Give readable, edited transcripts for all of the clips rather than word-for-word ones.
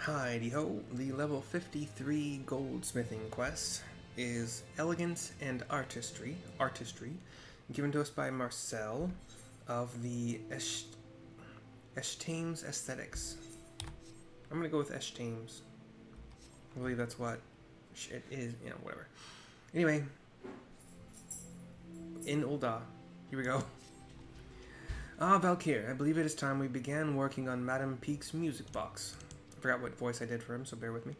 Heidi-ho, the level 53 goldsmithing quest is Elegance and Artistry, given to us by Marcel of the Eshtames Aesthetics. I'm gonna go with Eshtames. I believe that's what it is, whatever. Anyway, in Ulda, here we go. Ah, Valkyr, I believe it is time we began working on Madame Peak's music box. I forgot what voice I did for him, so bear with me.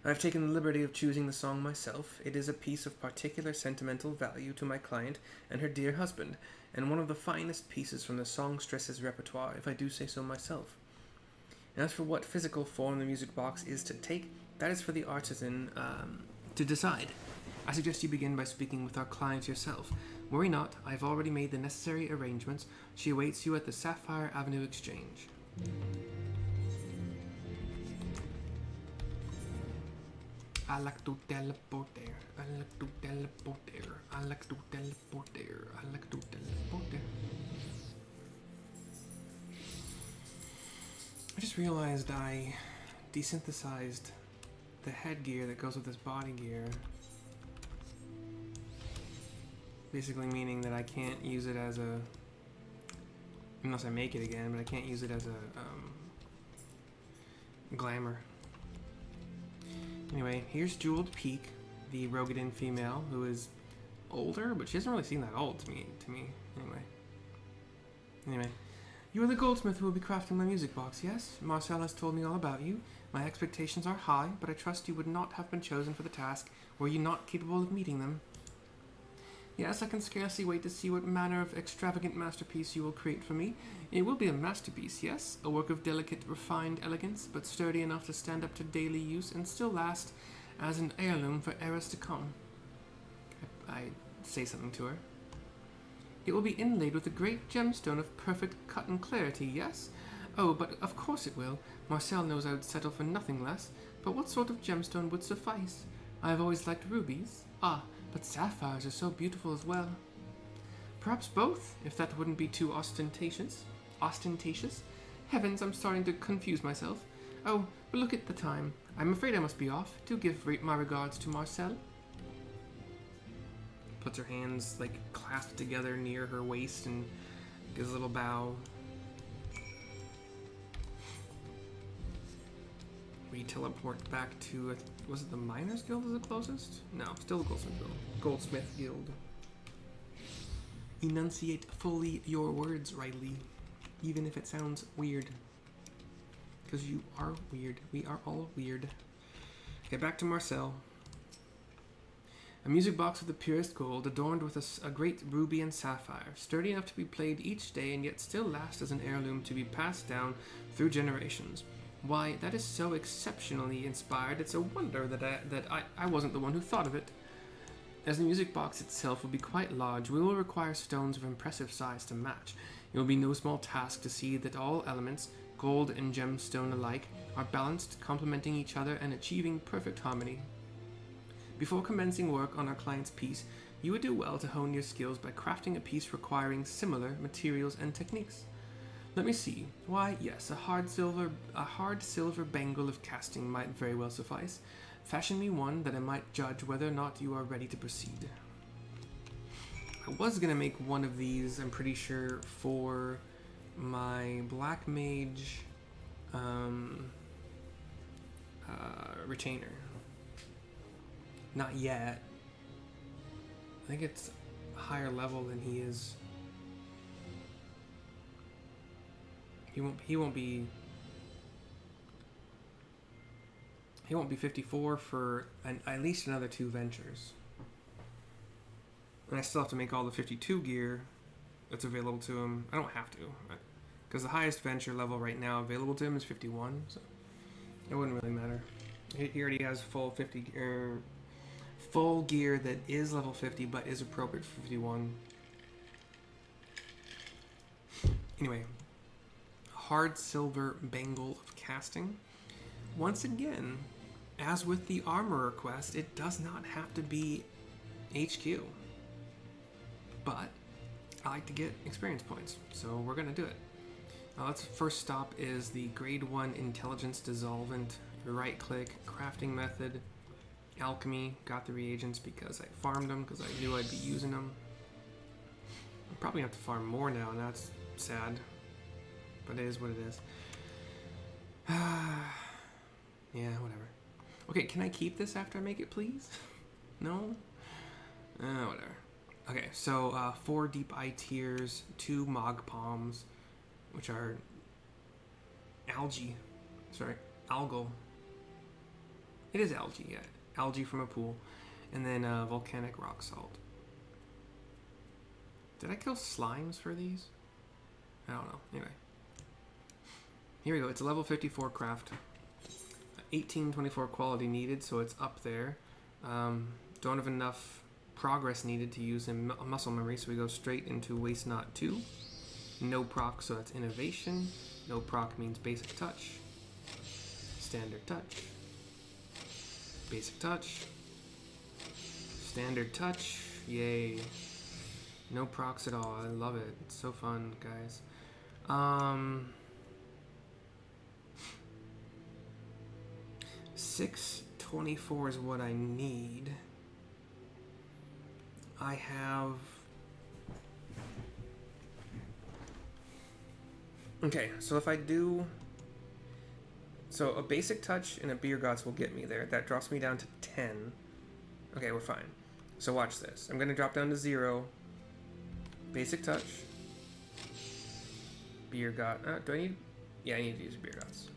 I've taken the liberty of choosing the song myself. It is a piece of particular sentimental value to my client and her dear husband, and one of the finest pieces from the songstress's repertoire, if I do say so myself. And as for what physical form the music box is to take, that is for the artisan to decide. I suggest you begin by speaking with our client yourself. Worry not, I have already made the necessary arrangements. She awaits you at the Sapphire Avenue Exchange. I like to teleport there. I like to teleport there. I like to teleport there. I like to teleport there. I just realized I desynthesized the headgear that goes with this body gear. Basically meaning that I can't use it as a... unless I make it again, but I can't use it as a glamour. Anyway, here's Jeweled Peak, the Rogadin female, who is older, but she doesn't really seem that old to me. Anyway, you are the goldsmith who will be crafting my music box, yes? Marcel has told me all about you. My expectations are high, but I trust you would not have been chosen for the task were you not capable of meeting them. Yes, I can scarcely wait to see what manner of extravagant masterpiece you will create for me. It will be a masterpiece, yes, a work of delicate, refined elegance, but sturdy enough to stand up to daily use and still last as an heirloom for eras to come. I say something to her. It will be inlaid with a great gemstone of perfect cut and clarity, yes? Oh, but of course it will. Marcel knows I would settle for nothing less, but what sort of gemstone would suffice? I have always liked rubies. Ah, but sapphires are so beautiful as well. Perhaps both, if that wouldn't be too ostentatious. Heavens, I'm starting to confuse myself. Oh, but look at the time. I'm afraid I must be off. Do give my regards to Marcel. Puts her hands, clasped together near her waist and gives a little bow. We teleport back to, was it the Miners Guild is the closest? No, still the Goldsmith Guild. Enunciate fully your words, Riley, even if it sounds weird. Because you are weird. We are all weird. Okay, back to Marcel. A music box of the purest gold, adorned with a great ruby and sapphire, sturdy enough to be played each day and yet still last as an heirloom to be passed down through generations. Why, that is so exceptionally inspired, it's a wonder that I wasn't the one who thought of it. As the music box itself will be quite large, we will require stones of impressive size to match. It will be no small task to see that all elements, gold and gemstone alike, are balanced, complementing each other and achieving perfect harmony. Before commencing work on our client's piece, you would do well to hone your skills by crafting a piece requiring similar materials and techniques. Let me see. Why, yes, a hard silver bangle of casting might very well suffice. Fashion me one that I might judge whether or not you are ready to proceed. I was gonna make one of these, I'm pretty sure, for my Black Mage retainer. Not yet. I think it's a higher level than he is. He won't be 54 for at least another 2 ventures. And I still have to make all the 52 gear that's available to him. I don't have to, because the highest venture level right now available to him is 51, so it wouldn't really matter. He already has full gear that is level 50 but is appropriate for 51. Anyway, hard silver bangle of casting. Once again, as with the armorer quest, it does not have to be HQ. But I like to get experience points, so we're going to do it. Let's first stop is the grade 1 intelligence dissolvent. Right click, crafting method, alchemy. Got the reagents because I farmed them because I knew I'd be using them. I'm probably gonna have to farm more now, and that's sad. But it is what it is. Yeah, whatever. Okay, can I keep this after I make it, please? No? Whatever. Okay, so 4 deep eye tears, 2 mog palms, which are algae. Sorry, algal. It is algae, yeah. Algae from a pool. And then volcanic rock salt. Did I kill slimes for these? I don't know. Anyway. Here we go. It's a level 54 craft. 1824 quality needed, so it's up there. Don't have enough progress needed to use in muscle memory, so we go straight into Waste Not 2. No proc, so that's innovation. No proc means basic touch. Standard touch. Basic touch. Standard touch. Yay. No procs at all. I love it. It's so fun, guys. 624 is what I need. I have... Okay, so if I do... So a basic touch and a beer gods will get me there. That drops me down to 10. Okay, we're fine. So watch this. I'm going to drop down to 0. Basic touch. Beer god. Do I need... Yeah, I need to use beer gods.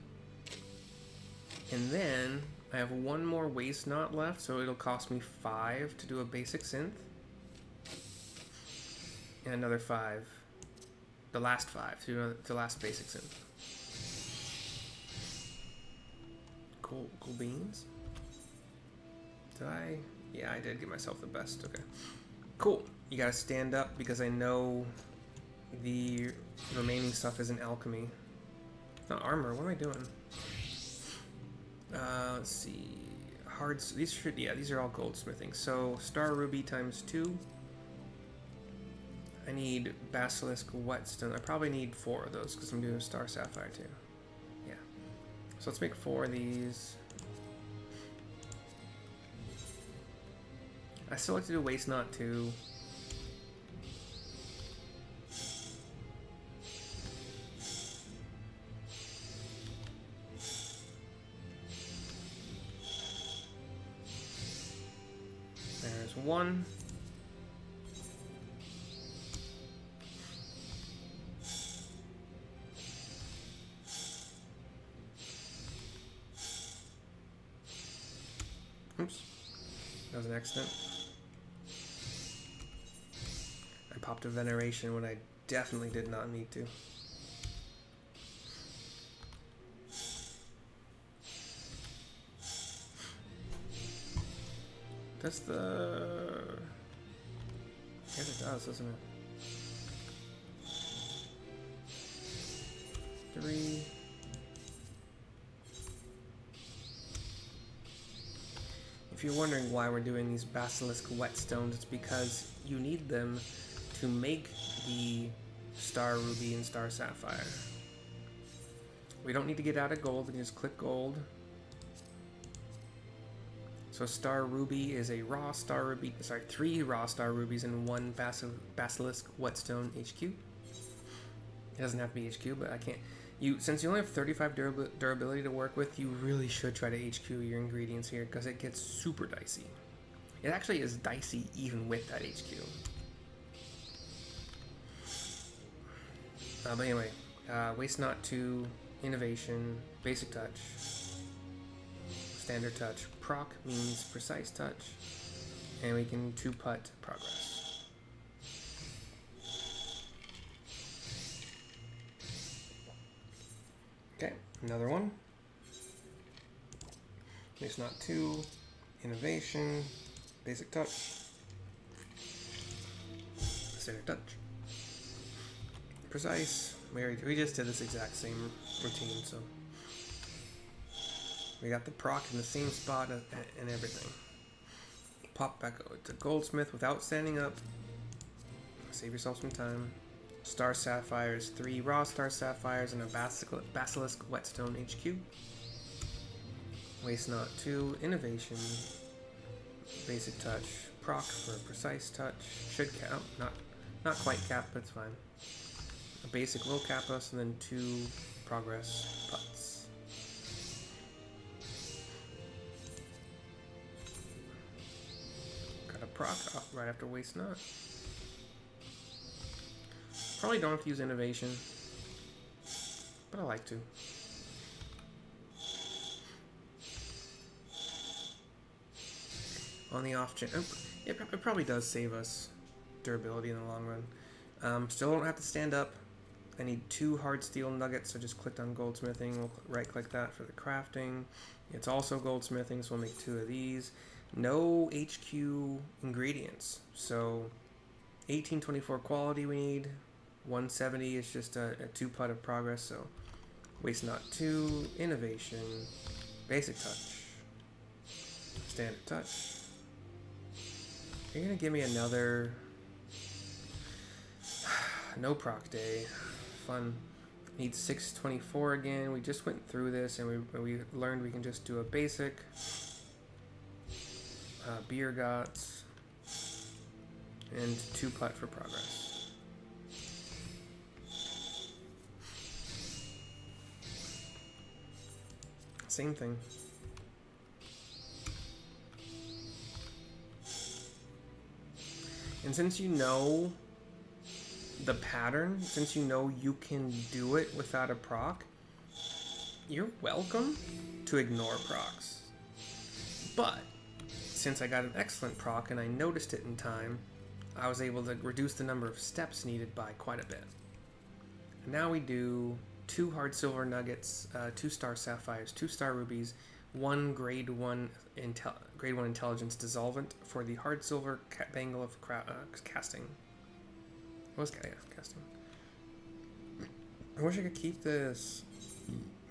And then I have one more waste knot left, so it'll cost me 5 to do a basic synth. And another 5. The last 5 to do the last basic synth. Cool beans. Did I? Yeah, I did give myself the best. Okay. Cool. You gotta stand up because I know the remaining stuff isn't alchemy. Not armor. What am I doing? Let's see. These are all goldsmithing. So star ruby times 2. I need basilisk whetstone. I probably need 4 of those because I'm doing star sapphire too. Yeah. So let's make 4 of these. I still like to do waste knot too. There's 1. Oops. That was an accident. I popped a veneration when I definitely did not need to. That's the... I guess it does, doesn't it? 3... If you're wondering why we're doing these basilisk whetstones, it's because you need them to make the star ruby and star sapphire. We don't need to get out of gold, we can just click gold. So star ruby is a raw star ruby, sorry, 3 raw star rubies and 1 basilisk whetstone HQ. It doesn't have to be HQ, but I can't. Since you only have 35 durability to work with, you really should try to HQ your ingredients here because it gets super dicey. It actually is dicey even with that HQ. But anyway, waste not 2, innovation, basic touch, standard touch. Proc means precise touch, and we can 2-putt progress. Okay, another one. Waste not 2, innovation, basic touch, standard touch, precise. We just did this exact same routine, so we got the proc in the same spot and everything. Pop back to goldsmith without standing up. Save yourself some time. Star Sapphires, 3 raw Star Sapphires, and a Basilisk Whetstone HQ. Waste Not 2, Innovation, Basic Touch, Proc for Precise Touch, should cap, not quite cap, but it's fine. A basic will cap us, and then 2 progress putts. Got a proc up right after Waste Not. Probably don't have to use Innovation, but I like to. On the off chance, it probably does save us durability in the long run. Still don't have to stand up. I need 2 hard steel nuggets, so just clicked on goldsmithing. We'll right click that for the crafting. It's also goldsmithing, so we'll make 2 of these. No HQ ingredients, so 1824 quality we need. 170 is just a 2 putt of progress, so Waste Not 2, Innovation, Basic Touch, Standard Touch. You're gonna give me another no proc day. Fun. Need 624 again. We just went through this and we learned we can just do a basic beer gots and 2 putt for progress. Same thing. And since you know the pattern, since you know you can do it without a proc, you're welcome to ignore procs. But since I got an excellent proc and I noticed it in time, I was able to reduce the number of steps needed by quite a bit. And now we do 2 hard silver nuggets, 2 star sapphires, 2 star rubies, 1 grade 1 intelligence dissolvent for the hard silver bangle of casting. What was casting? I wish I could keep this.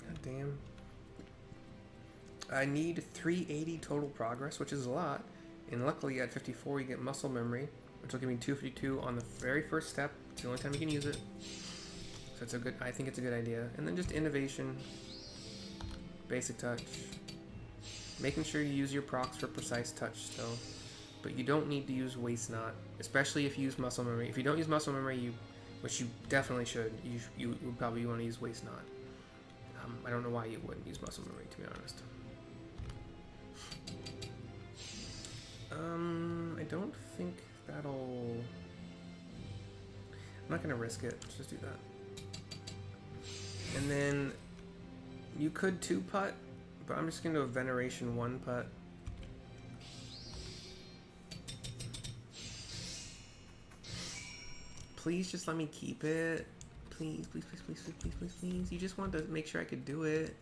God damn. I need 380 total progress, which is a lot. And luckily at 54 you get muscle memory, which will give me 252 on the very first step. It's the only time you can use it. So it's I think it's a good idea. And then just innovation, basic touch. Making sure you use your procs for precise touch still. But you don't need to use Waste Not, especially if you use muscle memory. If you don't use muscle memory, which you definitely should, you would probably want to use Waste Not. I don't know why you wouldn't use muscle memory, to be honest. I don't think that'll... I'm not going to risk it. Let's just do that. And then you could 2 putt, but I'm just going to do a Veneration 1 putt. Please just let me keep it. Please, please, please, please, please, please, please, please. You just wanted to make sure I could do it.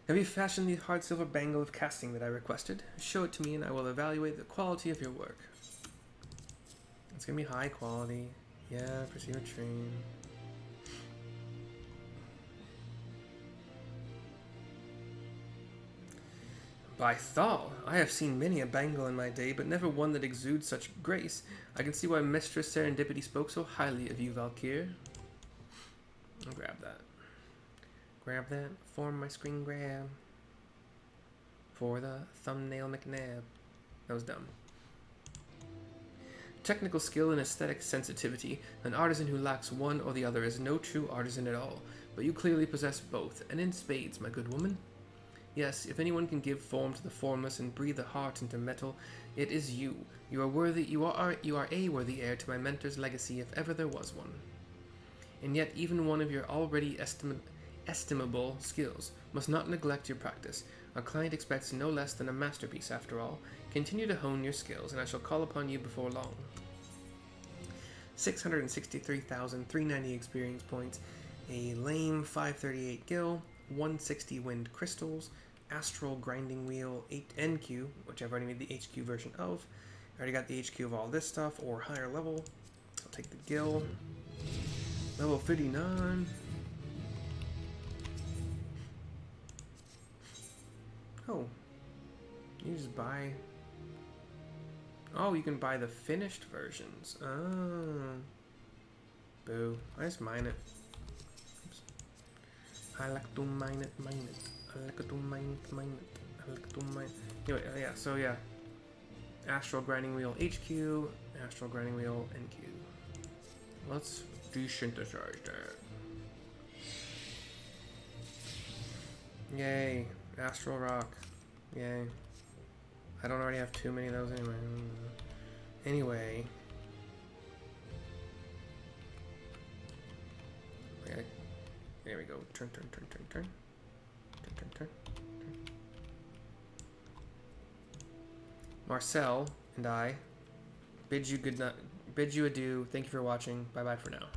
Have you fashioned the hard silver bangle of casting that I requested? Show it to me and I will evaluate the quality of your work. It's going to be high quality. Yeah, proceed with train. By Thal, I have seen many a bangle in my day, but never one that exudes such grace. I can see why Mistress Serendipity spoke so highly of you, Valkyr. I'll grab that. Grab that. Form my screen grab. For the thumbnail McNabb. That was dumb. Technical skill and aesthetic sensitivity. An artisan who lacks one or the other is no true artisan at all. But you clearly possess both, and in spades, my good woman. Yes, if anyone can give form to the formless and breathe the heart into metal, it is you. You are worthy. You are a worthy heir to my mentor's legacy, if ever there was one. And yet, even one of your already estimable skills must not neglect your practice. Our client expects no less than a masterpiece, after all. Continue to hone your skills, and I shall call upon you before long. 663,390 experience points, a lame 538 gil, 160 wind crystals, astral grinding wheel 8 NQ, which I've already made the HQ version of. I already got the HQ of all this stuff, or higher level. I'll take the gil. Level 59. Oh. You just buy... Oh, you can buy the finished versions. Oh. Boo. I just mine it. Oops. I like to mine it, mine it. I like to mine it, mine it. I like to mine. Anyway, yeah, so yeah. Astral Grinding Wheel HQ, Astral Grinding Wheel NQ. Let's desynthesize that. Yay. Astral Rock. Yay. I don't already have too many of those anyway. Anyway. Okay. There we go. Turn. Turn. Marcel and I bid you adieu. Thank you for watching. Bye bye for now.